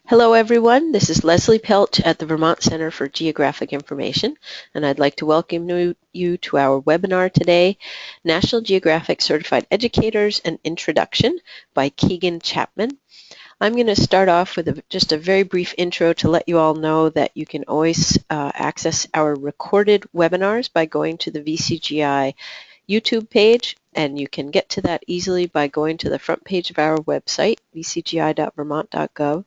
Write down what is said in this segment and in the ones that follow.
Hello everyone, this is Leslie Pelch at the Vermont Center for Geographic Information, and I'd like to welcome you to our webinar today, National Geographic Certified Educators, an Introduction by Keegan Chapman. I'm going to start off with just a very brief intro to let you all know that you can always access our recorded webinars by going to the VCGI YouTube page, and you can get to that easily by going to the front page of our website, vcgi.vermont.gov.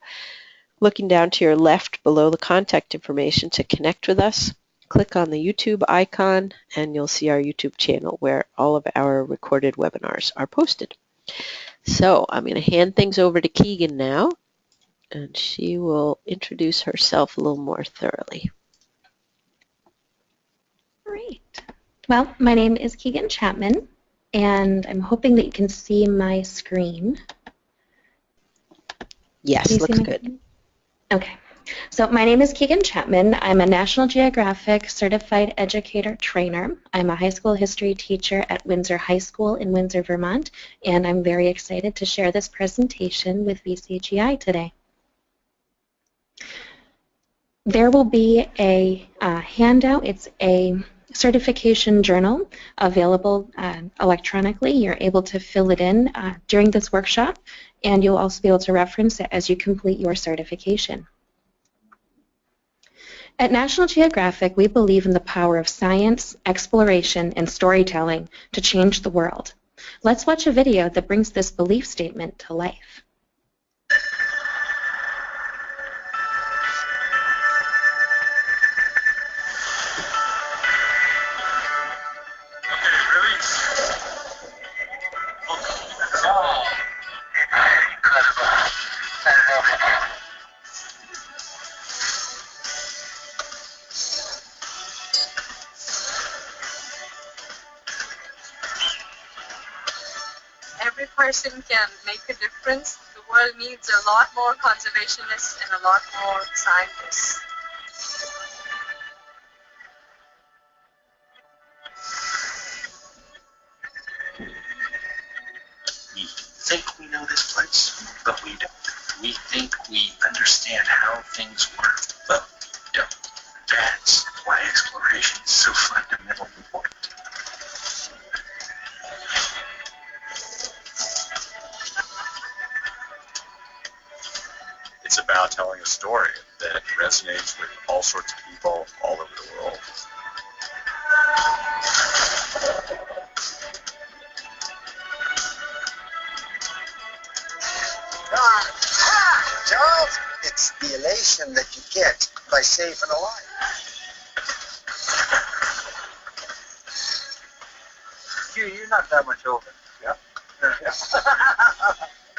Looking down to your left below the contact information to connect with us, click on the YouTube icon and you'll see our YouTube channel where all of our recorded webinars are posted. So I'm going to hand things over to Keegan now, and she will introduce herself a little more thoroughly. Great. Well, my name is Keegan Chapman, and I'm hoping that you can see my screen. Yes, looks good. Okay. So my name is Keegan Chapman. I'm a National Geographic Certified Educator trainer. I'm a high school history teacher at Windsor High School in Windsor, Vermont, and I'm very excited to share this presentation with VCGI today. There will be a handout. It's a certification journal available electronically. You're able to fill it in during this workshop, and you'll also be able to reference it as you complete your certification. At National Geographic, we believe in the power of science, exploration, and storytelling to change the world. Let's watch a video that brings this belief statement to life. Every person can make a difference. The world needs a lot more conservationists and a lot more scientists. We think we know this place, but we don't. We think we understand how things work, but we don't. That's why exploration is so fundamentally important. It's about telling a story that resonates with all sorts of people all over the world. Charles, it's the elation that you get by saving a life. You're not that much older. Yeah.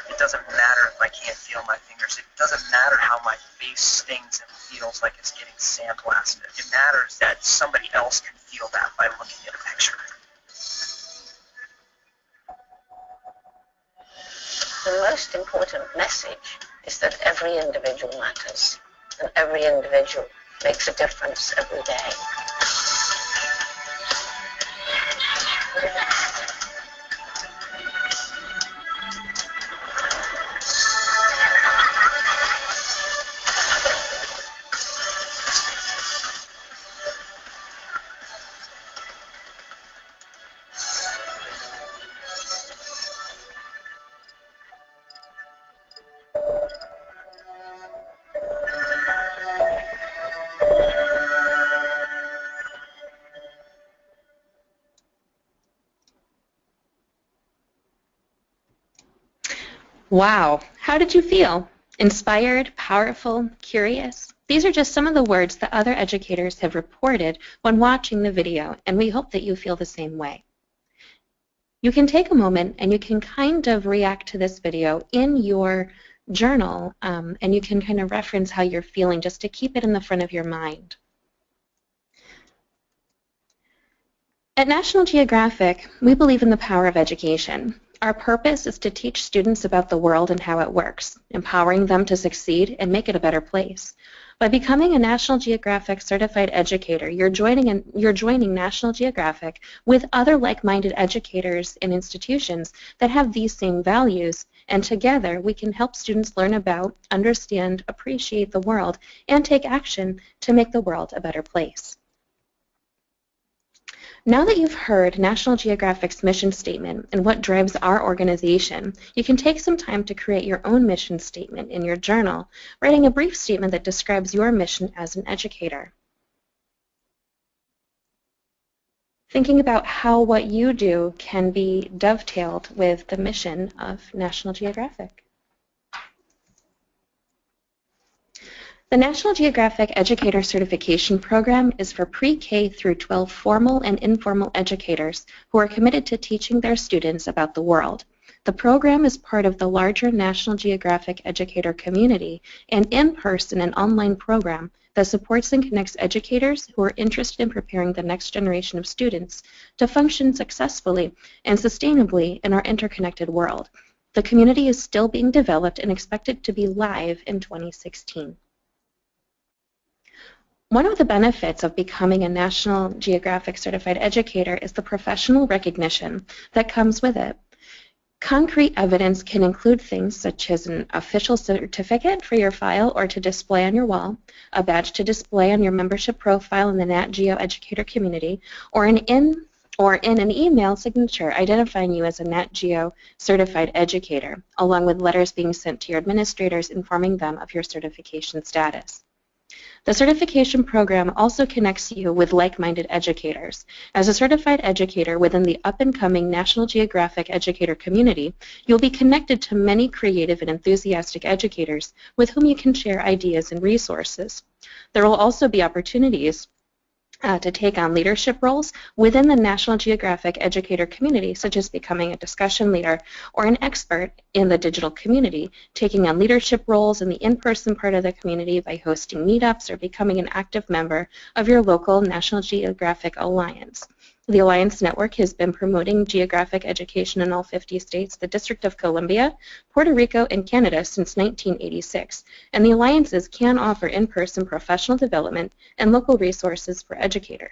It doesn't matter if I can't feel my fingers. It doesn't matter how my face stings and feels like it's getting sandblasted. It matters that somebody else can feel that by looking at a picture. The most important message is that every individual matters, and every individual makes a difference every day. Wow, how did you feel? Inspired, powerful, curious? These are just some of the words that other educators have reported when watching the video, and we hope that you feel the same way. You can take a moment and you can kind of react to this video in your journal, and you can kind of reference how you're feeling just to keep it in the front of your mind. At National Geographic, we believe in the power of education. Our purpose is to teach students about the world and how it works, empowering them to succeed and make it a better place. By becoming a National Geographic Certified Educator, you're joining National Geographic with other like-minded educators and institutions that have these same values and together we can help students learn about, understand, appreciate the world, and take action to make the world a better place. Now that you've heard National Geographic's mission statement and what drives our organization, you can take some time to create your own mission statement in your journal, writing a brief statement that describes your mission as an educator. Thinking about how what you do can be dovetailed with the mission of National Geographic. The National Geographic Educator Certification Program is for pre-K through 12 formal and informal educators who are committed to teaching their students about the world. The program is part of the larger National Geographic educator community, an in-person and online program that supports and connects educators who are interested in preparing the next generation of students to function successfully and sustainably in our interconnected world. The community is still being developed and expected to be live in 2016. One of the benefits of becoming a National Geographic Certified Educator is the professional recognition that comes with it. Concrete evidence can include things such as an official certificate for your file or to display on your wall, a badge to display on your membership profile in the Nat Geo Educator community, or in an email signature identifying you as a Nat Geo Certified Educator, along with letters being sent to your administrators informing them of your certification status. The certification program also connects you with like-minded educators. As a certified educator within the up-and-coming National Geographic educator community, you'll be connected to many creative and enthusiastic educators with whom you can share ideas and resources. There will also be opportunities to take on leadership roles within the National Geographic educator community, such as becoming a discussion leader or an expert in the digital community, taking on leadership roles in the in-person part of the community by hosting meetups or becoming an active member of your local National Geographic Alliance. The Alliance Network has been promoting geographic education in all 50 states, the District of Columbia, Puerto Rico, and Canada since 1986, and the alliances can offer in-person professional development and local resources for educators.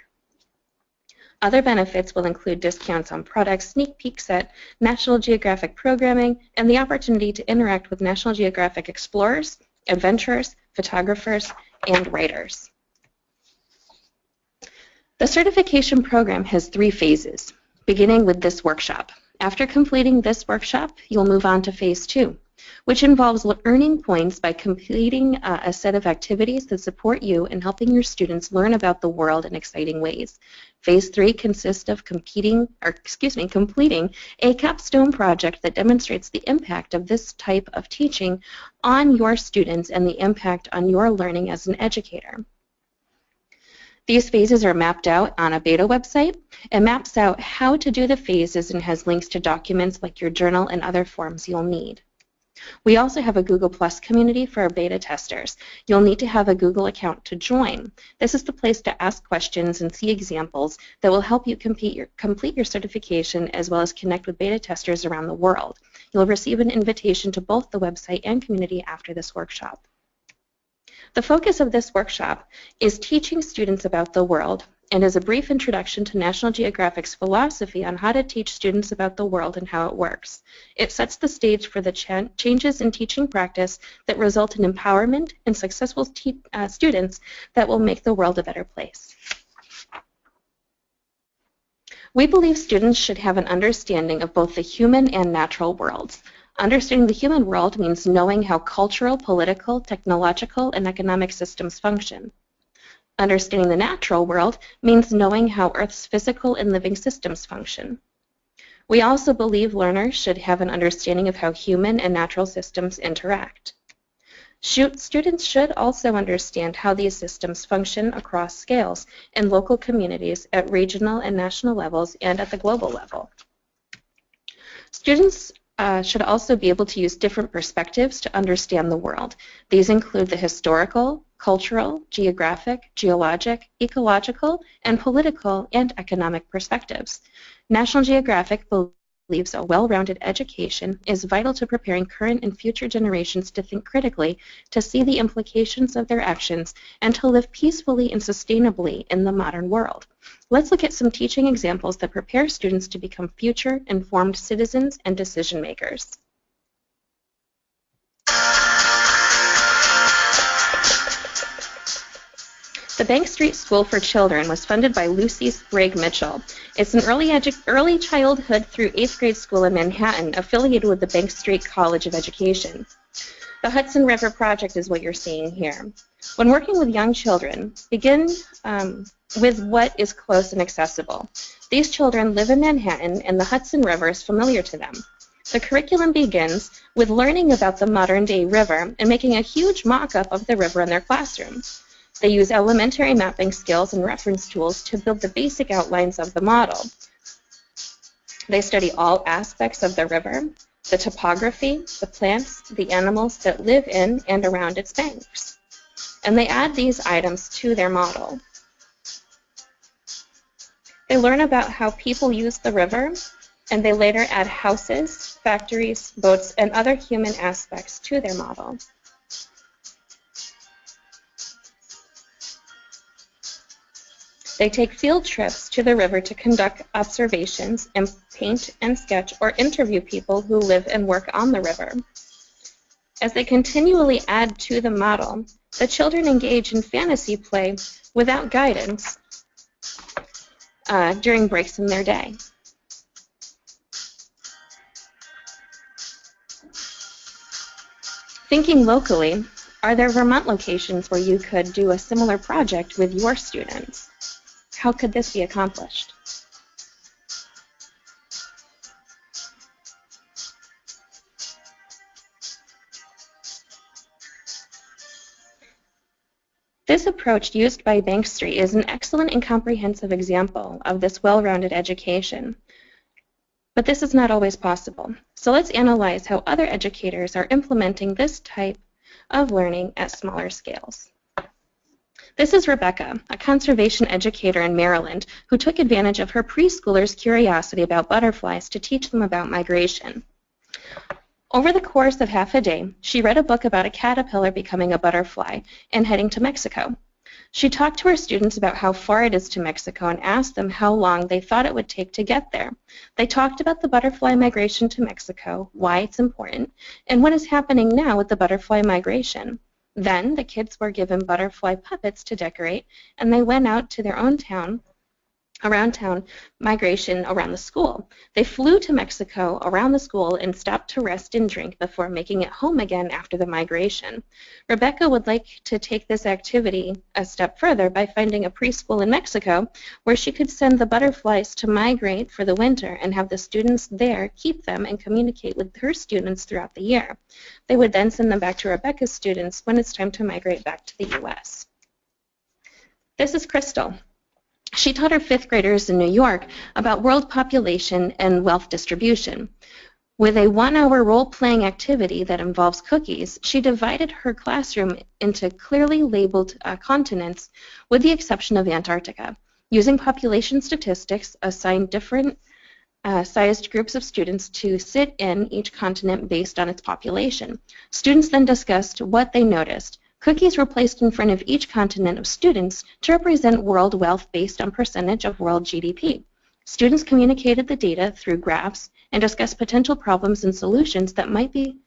Other benefits will include discounts on products, sneak peeks at National Geographic programming, and the opportunity to interact with National Geographic explorers, adventurers, photographers, and writers. The certification program has 3 phases, beginning with this workshop. After completing this workshop, you'll move on to phase 2, which involves earning points by completing a set of activities that support you in helping your students learn about the world in exciting ways. Phase 3 consists of completing a Capstone project that demonstrates the impact of this type of teaching on your students and the impact on your learning as an educator. These phases are mapped out on a beta website. It maps out how to do the phases and has links to documents like your journal and other forms you'll need. We also have a Google Plus community for our beta testers. You'll need to have a Google account to join. This is the place to ask questions and see examples that will help you complete your certification as well as connect with beta testers around the world. You'll receive an invitation to both the website and community after this workshop. The focus of this workshop is teaching students about the world and is a brief introduction to National Geographic's philosophy on how to teach students about the world and how it works. It sets the stage for the changes in teaching practice that result in empowerment and successful students that will make the world a better place. We believe students should have an understanding of both the human and natural worlds. Understanding the human world means knowing how cultural, political, technological, and economic systems function. Understanding the natural world means knowing how Earth's physical and living systems function. We also believe learners should have an understanding of how human and natural systems interact. Students should also understand how these systems function across scales in local communities at regional and national levels and at the global level. Students should also be able to use different perspectives to understand the world. These include the historical, cultural, geographic, geologic, ecological, and political and economic perspectives. National Geographic believes a well-rounded education is vital to preparing current and future generations to think critically, to see the implications of their actions, and to live peacefully and sustainably in the modern world. Let's look at some teaching examples that prepare students to become future informed citizens and decision makers. The Bank Street School for Children was funded by Lucy Sprague Mitchell. It's an early childhood through 8th grade school in Manhattan affiliated with the Bank Street College of Education. The Hudson River Project is what you're seeing here. When working with young children, begin with what is close and accessible. These children live in Manhattan and the Hudson River is familiar to them. The curriculum begins with learning about the modern-day river and making a huge mock-up of the river in their classroom. They use elementary mapping skills and reference tools to build the basic outlines of the model. They study all aspects of the river, the topography, the plants, the animals that live in and around its banks. And they add these items to their model. They learn about how people use the river, and they later add houses, factories, boats, and other human aspects to their model. They take field trips to the river to conduct observations and paint and sketch or interview people who live and work on the river. As they continually add to the model, the children engage in fantasy play without guidance during breaks in their day. Thinking locally, are there Vermont locations where you could do a similar project with your students? How could this be accomplished? This approach used by Bank Street is an excellent and comprehensive example of this well-rounded education. But this is not always possible. So let's analyze how other educators are implementing this type of learning at smaller scales. This is Rebecca, a conservation educator in Maryland who took advantage of her preschoolers' curiosity about butterflies to teach them about migration. Over the course of half a day, she read a book about a caterpillar becoming a butterfly and heading to Mexico. She talked to her students about how far it is to Mexico and asked them how long they thought it would take to get there. They talked about the butterfly migration to Mexico, why it's important, and what is happening now with the butterfly migration. Then the kids were given butterfly puppets to decorate, and they went out to their own around town migration around the school. They flew to Mexico around the school and stopped to rest and drink before making it home again after the migration. Rebecca would like to take this activity a step further by finding a preschool in Mexico where she could send the butterflies to migrate for the winter and have the students there keep them and communicate with her students throughout the year. They would then send them back to Rebecca's students when it's time to migrate back to the U.S. This is Crystal. She taught her 5th graders in New York about world population and wealth distribution. With a 1-hour role-playing activity that involves cookies, she divided her classroom into clearly labeled continents with the exception of Antarctica. Using population statistics, assigned different sized groups of students to sit in each continent based on its population. Students then discussed what they noticed. Cookies were placed in front of each continent of students to represent world wealth based on percentage of world GDP. Students communicated the data through graphs and discussed potential problems and solutions that might be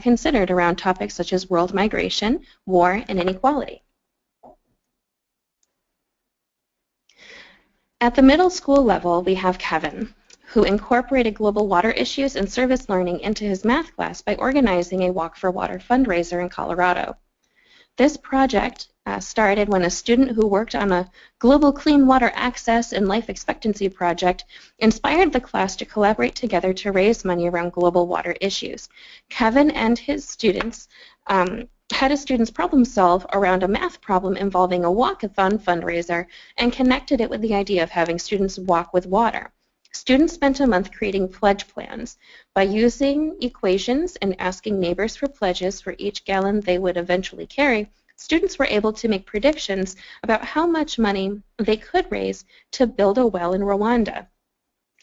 considered around topics such as world migration, war, and inequality. At the middle school level, we have Kevin, who incorporated global water issues and service learning into his math class by organizing a Walk for Water fundraiser in Colorado. This project started when a student who worked on a global clean water access and life expectancy project inspired the class to collaborate together to raise money around global water issues. Kevin and his students had his students problem solve around a math problem involving a walkathon fundraiser and connected it with the idea of having students walk with water. Students spent a month creating pledge plans. By using equations and asking neighbors for pledges for each gallon they would eventually carry, students were able to make predictions about how much money they could raise to build a well in Rwanda.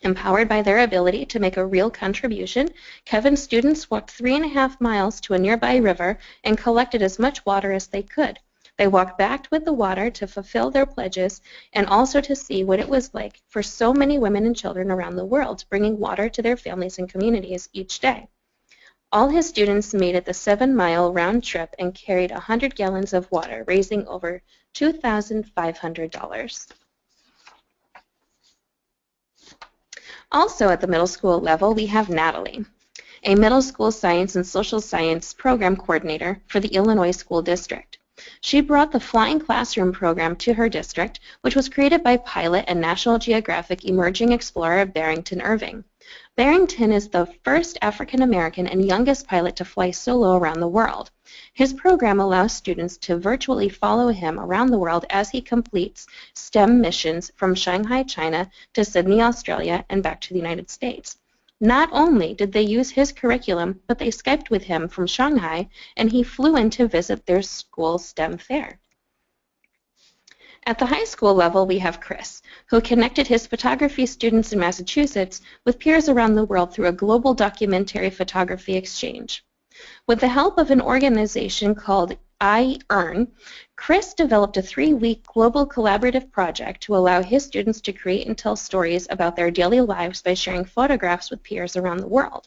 Empowered by their ability to make a real contribution, Kevin's students walked 3.5 miles to a nearby river and collected as much water as they could. They walked back with the water to fulfill their pledges and also to see what it was like for so many women and children around the world bringing water to their families and communities each day. All his students made it the 7-mile round trip and carried 100 gallons of water, raising over $2,500. Also at the middle school level, we have Natalie, a middle school science and social science program coordinator for the Illinois School District. She brought the Flying Classroom program to her district, which was created by pilot and National Geographic emerging explorer Barrington Irving. Barrington is the first African American and youngest pilot to fly solo around the world. His program allows students to virtually follow him around the world as he completes STEM missions from Shanghai, China to Sydney, Australia, and back to the United States. Not only did they use his curriculum, but they Skyped with him from Shanghai, and he flew in to visit their school STEM fair. At the high school level, we have Chris, who connected his photography students in Massachusetts with peers around the world through a global documentary photography exchange. With the help of an organization called iEarn, Chris developed a 3-week global collaborative project to allow his students to create and tell stories about their daily lives by sharing photographs with peers around the world.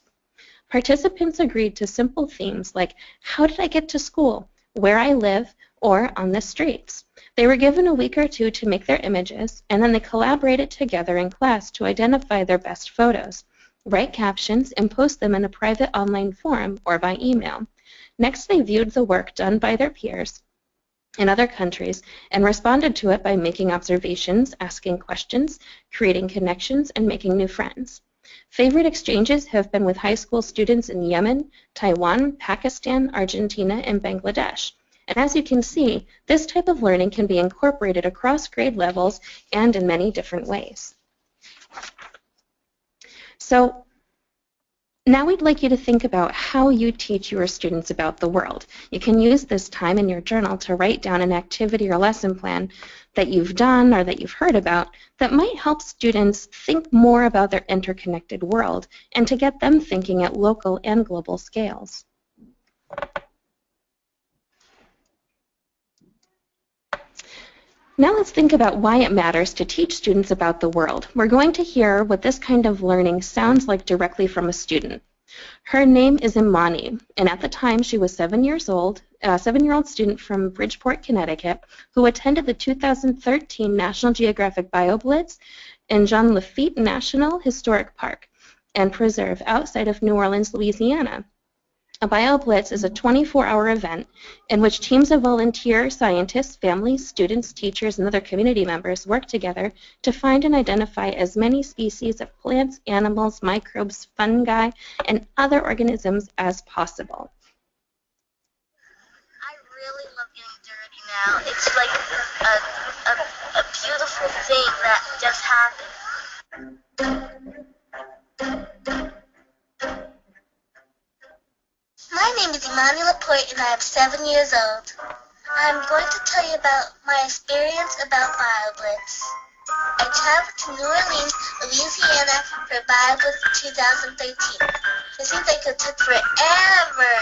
Participants agreed to simple themes like, how did I get to school, where I live, or on the streets. They were given a week or two to make their images, and then they collaborated together in class to identify their best photos, write captions, and post them in a private online forum or by email. Next, they viewed the work done by their peers in other countries and responded to it by making observations, asking questions, creating connections, and making new friends. Favorite exchanges have been with high school students in Yemen, Taiwan, Pakistan, Argentina, and Bangladesh. And as you can see, this type of learning can be incorporated across grade levels and in many different ways. So now we'd like you to think about how you teach your students about the world. You can use this time in your journal to write down an activity or lesson plan that you've done or that you've heard about that might help students think more about their interconnected world and to get them thinking at local and global scales. Now let's think about why it matters to teach students about the world. We're going to hear what this kind of learning sounds like directly from a student. Her name is Imani, and at the time she was 7 years old, a 7-year-old student from Bridgeport, Connecticut, who attended the 2013 National Geographic BioBlitz in Jean Lafitte National Historic Park and Preserve outside of New Orleans, Louisiana. A BioBlitz is a 24-hour event in which teams of volunteer scientists, families, students, teachers, and other community members work together to find and identify as many species of plants, animals, microbes, fungi, and other organisms as possible. I really love getting dirty now. It's like a beautiful thing that just happened. My name is Imani Laporte and I am 7 years old. I'm going to tell you about my experience about BioBlitz. I traveled to New Orleans, Louisiana for BioBlitz 2013. It seems like it took forever.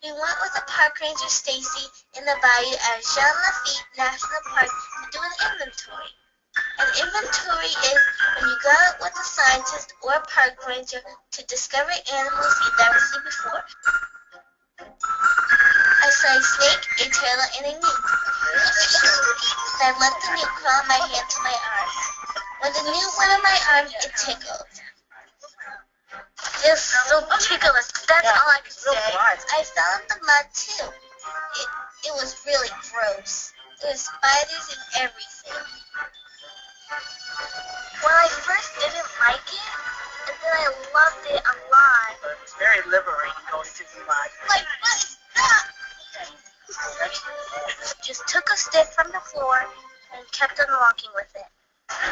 We went with the park ranger Stacy in the bayou at Jean Lafitte National Park to do an inventory. An inventory is when you go out with a scientist or a park ranger to discover animals you've never seen before. I saw a snake, a turtle, and a newt. I let the newt crawl my hand to my arm. When the newt went on my arm, it tickled. It was so ticklish. That's all I could say. I fell in the mud too. It was really gross. There were spiders and everything. Well, I first didn't like it, and then I loved it a lot. It's very liberating going through the mud. My butt is stuck! Just took a stick from the floor and kept on walking with it.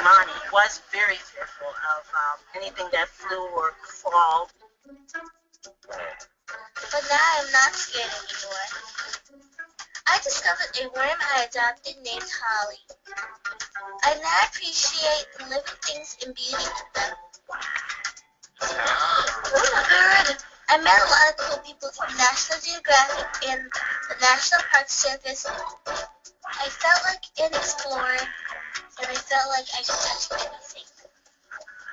Imani was very fearful of anything that flew or crawled. But now I'm not scared anymore. I discovered a worm I adopted named Holly. I now appreciate the living things and beauty in them. Oh my God! I met a lot of cool people from National Geographic and the National Park Service. I felt like an explorer, and I felt like I could touch anything.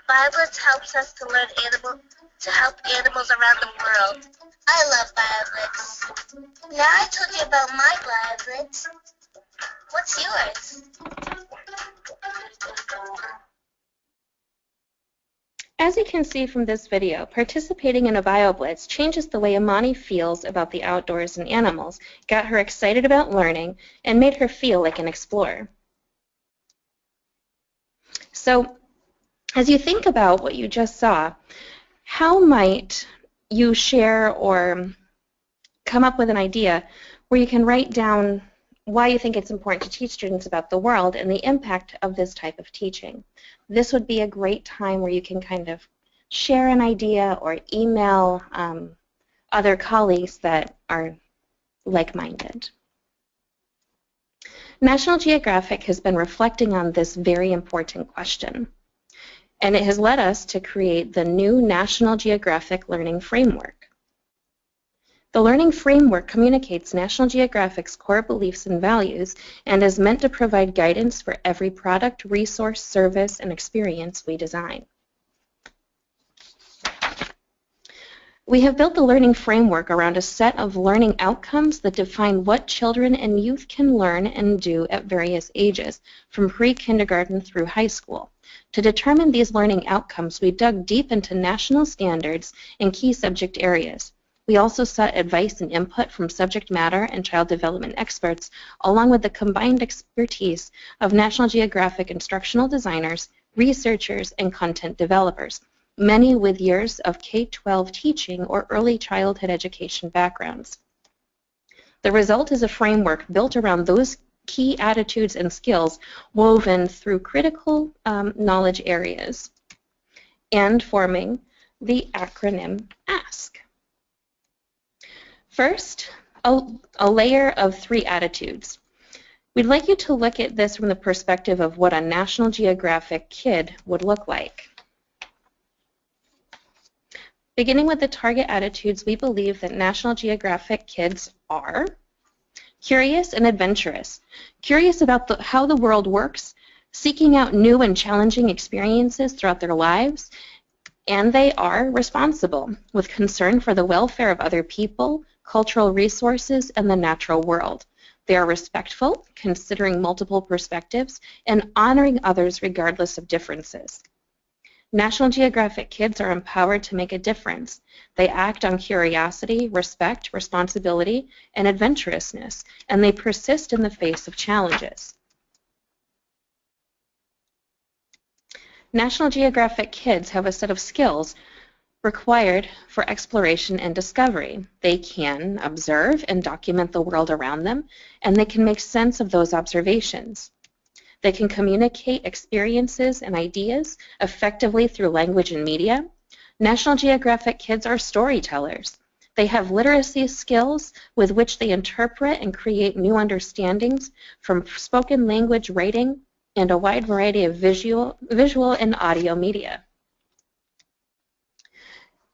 BioBlitz helps us to help animals around the world. I love BioBlitz. Now I told you about my BioBlitz. What's yours? As you can see from this video, participating in a BioBlitz changes the way Imani feels about the outdoors and animals, got her excited about learning, and made her feel like an explorer. So, as you think about what you just saw, how might you share or come up with an idea where you can write down why you think it's important to teach students about the world and the impact of this type of teaching? This would be a great time where you can kind of share an idea or email other colleagues that are like-minded. National Geographic has been reflecting on this very important question, and it has led us to create the new National Geographic Learning Framework. The learning framework communicates National Geographic's core beliefs and values and is meant to provide guidance for every product, resource, service, and experience we design. We have built the learning framework around a set of learning outcomes that define what children and youth can learn and do at various ages, from pre-kindergarten through high school. To determine these learning outcomes, we dug deep into national standards and key subject areas. We also sought advice and input from subject matter and child development experts, along with the combined expertise of National Geographic instructional designers, researchers, and content developers, many with years of K-12 teaching or early childhood education backgrounds. The result is a framework built around those key attitudes and skills woven through critical knowledge areas and forming the acronym ASK. First, a layer of 3 attitudes. We'd like you to look at this from the perspective of what a National Geographic kid would look like. Beginning with the target attitudes, we believe that National Geographic kids are curious and adventurous, curious about how the world works, seeking out new and challenging experiences throughout their lives, and they are responsible, with concern for the welfare of other people, cultural resources, and the natural world. They are respectful, considering multiple perspectives, and honoring others regardless of differences. National Geographic kids are empowered to make a difference. They act on curiosity, respect, responsibility, and adventurousness, and they persist in the face of challenges. National Geographic kids have a set of skills required for exploration and discovery. They can observe and document the world around them, and they can make sense of those observations. They can communicate experiences and ideas effectively through language and media. National Geographic kids are storytellers. They have literacy skills with which they interpret and create new understandings from spoken language writing and a wide variety of visual and audio media.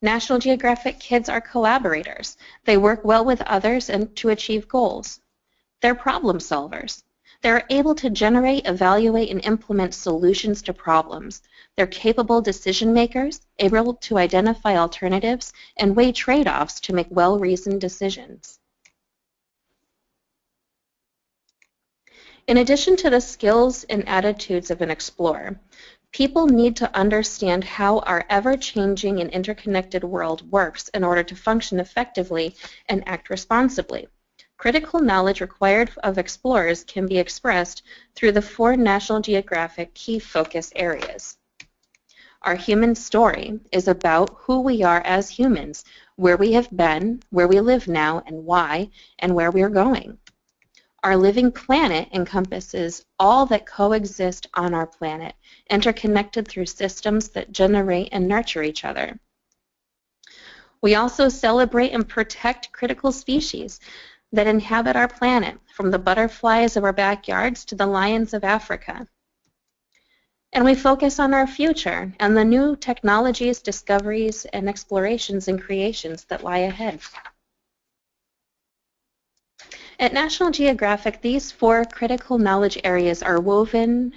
National Geographic kids are collaborators. They work well with others and to achieve goals. They're problem solvers. They're able to generate, evaluate, and implement solutions to problems. They're capable decision makers, able to identify alternatives and weigh trade-offs to make well-reasoned decisions. In addition to the skills and attitudes of an explorer, people need to understand how our ever-changing and interconnected world works in order to function effectively and act responsibly. Critical knowledge required of explorers can be expressed through the 4 National Geographic key focus areas. Our human story is about who we are as humans, where we have been, where we live now, and why, and where we are going. Our living planet encompasses all that coexist on our planet, interconnected through systems that generate and nurture each other. We also celebrate and protect critical species that inhabit our planet, from the butterflies of our backyards to the lions of Africa. And we focus on our future and the new technologies, discoveries, and explorations and creations that lie ahead. At National Geographic, these 4 critical knowledge areas are woven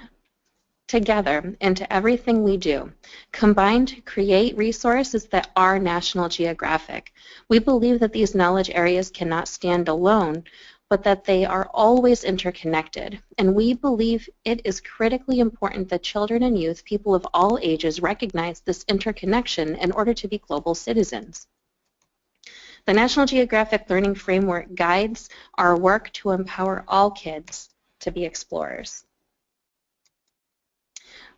together into everything we do, combined to create resources that are National Geographic. We believe that these knowledge areas cannot stand alone, but that they are always interconnected. And we believe it is critically important that children and youth, people of all ages, recognize this interconnection in order to be global citizens. The National Geographic Learning Framework guides our work to empower all kids to be explorers.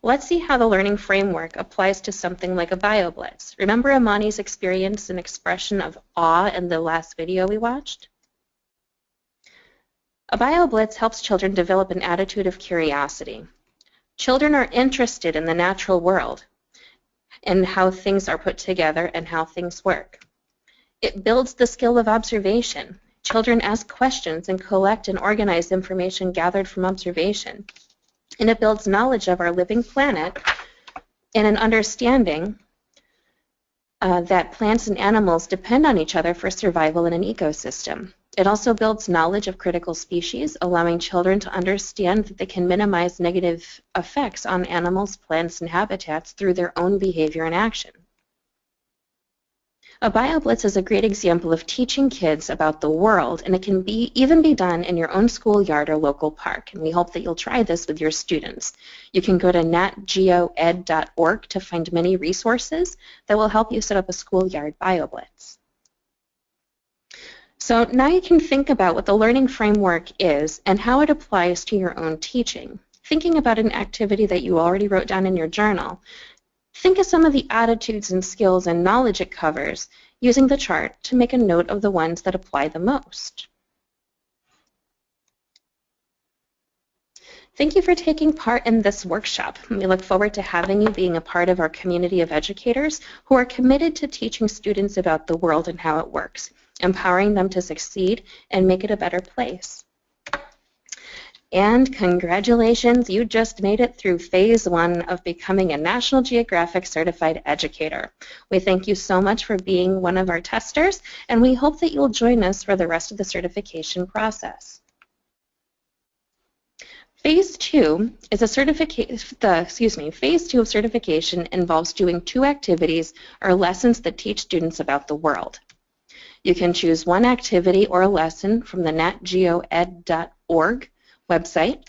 Let's see how the learning framework applies to something like a BioBlitz. Remember Amani's experience and expression of awe in the last video we watched? A BioBlitz helps children develop an attitude of curiosity. Children are interested in the natural world and how things are put together and how things work. It builds the skill of observation. Children ask questions and collect and organize information gathered from observation. And it builds knowledge of our living planet and an understanding that plants and animals depend on each other for survival in an ecosystem. It also builds knowledge of critical species, allowing children to understand that they can minimize negative effects on animals, plants, and habitats through their own behavior and action. A BioBlitz is a great example of teaching kids about the world, and it can even be done in your own schoolyard or local park, and we hope that you'll try this with your students. You can go to natgeoed.org to find many resources that will help you set up a schoolyard BioBlitz. So now you can think about what the learning framework is and how it applies to your own teaching. Thinking about an activity that you already wrote down in your journal, think of some of the attitudes and skills and knowledge it covers using the chart to make a note of the ones that apply the most. Thank you for taking part in this workshop. We look forward to having you being a part of our community of educators who are committed to teaching students about the world and how it works, empowering them to succeed and make it a better place. And congratulations, you just made it through phase 1 of becoming a National Geographic Certified Educator. We thank you so much for being one of our testers, and we hope that you'll join us for the rest of the certification process. Phase 2 is phase 2 of certification involves doing 2 activities or lessons that teach students about the world. You can choose one activity or a lesson from the natgeoed.org website,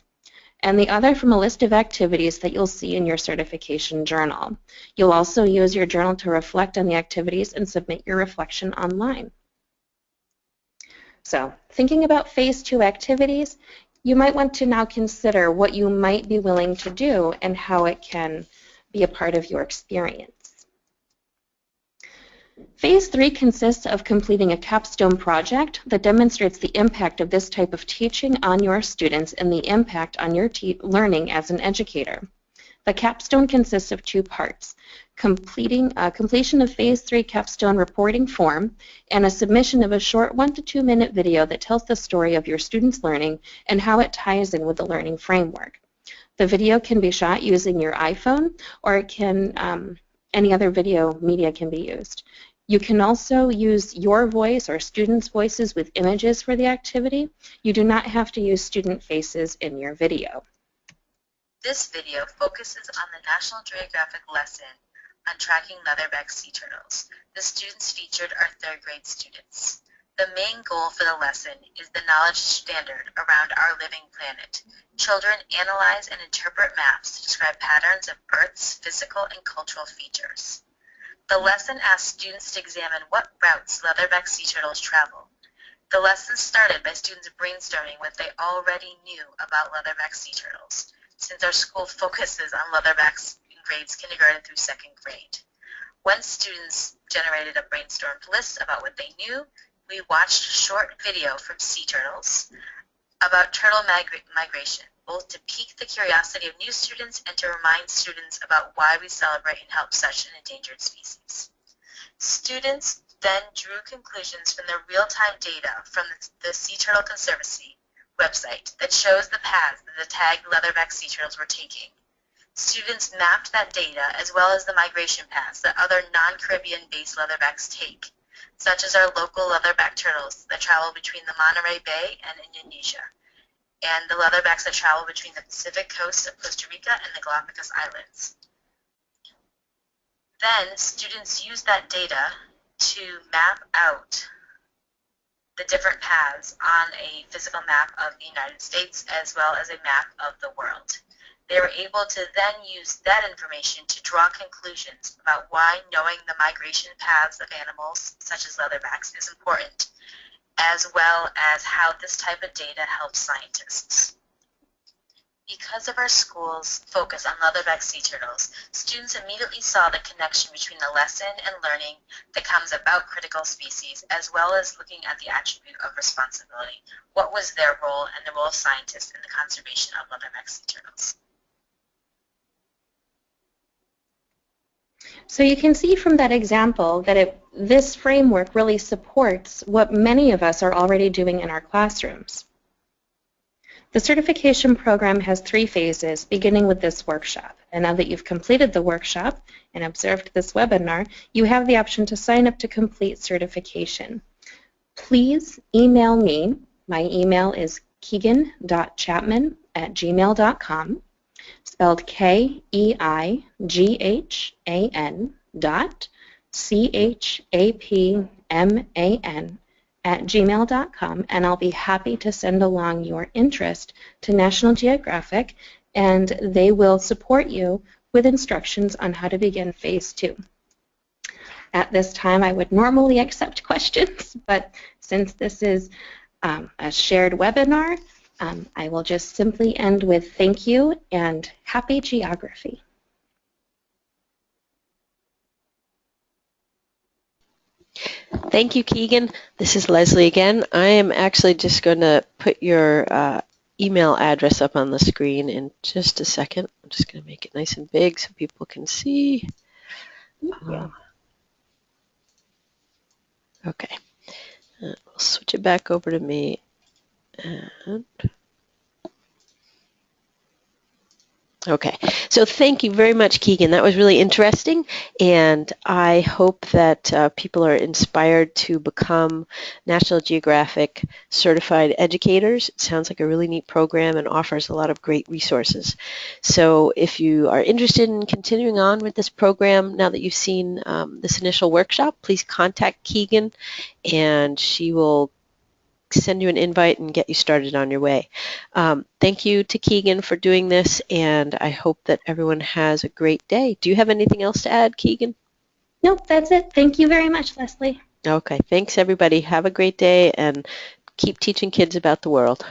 and the other from a list of activities that you'll see in your certification journal. You'll also use your journal to reflect on the activities and submit your reflection online. So, thinking about phase 2 activities, you might want to now consider what you might be willing to do and how it can be a part of your experience. Phase 3 consists of completing a capstone project that demonstrates the impact of this type of teaching on your students and the impact on your learning as an educator. The capstone consists of 2 parts, completion of Phase 3 capstone reporting form and a submission of a short 1 to 2 minute video that tells the story of your students' learning and how it ties in with the learning framework. The video can be shot using your iPhone, or it can, any other video media can be used. You can also use your voice or students' voices with images for the activity. You do not have to use student faces in your video. This video focuses on the National Geographic lesson on tracking leatherback sea turtles. The students featured are 3rd grade students. The main goal for the lesson is the knowledge standard around our living planet. Children analyze and interpret maps to describe patterns of Earth's physical and cultural features. The lesson asks students to examine what routes leatherback sea turtles travel. The lesson started by students brainstorming what they already knew about leatherback sea turtles, since our school focuses on leatherbacks in grades kindergarten through 2nd grade. When students generated a brainstormed list about what they knew, we watched a short video from sea turtles about turtle migration, both to pique the curiosity of new students and to remind students about why we celebrate and help such an endangered species. Students then drew conclusions from the real-time data from the Sea Turtle Conservancy website that shows the paths that the tagged leatherback sea turtles were taking. Students mapped that data as well as the migration paths that other non-Caribbean-based leatherbacks take, such as our local leatherback turtles that travel between the Monterey Bay and Indonesia. and the leatherbacks that travel between the Pacific coast of Costa Rica and the Galapagos Islands. Then students use that data to map out the different paths on a physical map of the United States as well as a map of the world. They were able to then use that information to draw conclusions about why knowing the migration paths of animals, such as leatherbacks, is important, as well as how this type of data helps scientists. Because of our school's focus on leatherback sea turtles, students immediately saw the connection between the lesson and learning that comes about critical species, as well as looking at the attribute of responsibility. What was their role and the role of scientists in the conservation of leatherback sea turtles? So you can see from that example that this framework really supports what many of us are already doing in our classrooms. The certification program has 3 phases, beginning with this workshop. And now that you've completed the workshop and observed this webinar, you have the option to sign up to complete certification. Please email me. My email is keegan.chapman@gmail.com, spelled KEIGHAN.CHAPMAN@gmail.com, and I'll be happy to send along your interest to National Geographic, and they will support you with instructions on how to begin phase 2. At this time, I would normally accept questions, but since this is a shared webinar, I will just simply end with thank you and happy geography. Thank you, Keegan. This is Leslie again. I am actually just going to put your email address up on the screen in just a second. I'm just going to make it nice and big so people can see. Okay. We'll switch it back over to me. And okay, so thank you very much, Keegan. That was really interesting, and I hope that people are inspired to become National Geographic Certified Educators. It sounds like a really neat program and offers a lot of great resources. So if you are interested in continuing on with this program, now that you've seen this initial workshop, please contact Keegan, and she will send you an invite and get you started on your way. Thank you to Keegan for doing this, and I hope that everyone has a great day. Do you have anything else to add, Keegan? Nope, that's it. Thank you very much, Leslie. Okay, thanks everybody. Have a great day and keep teaching kids about the world.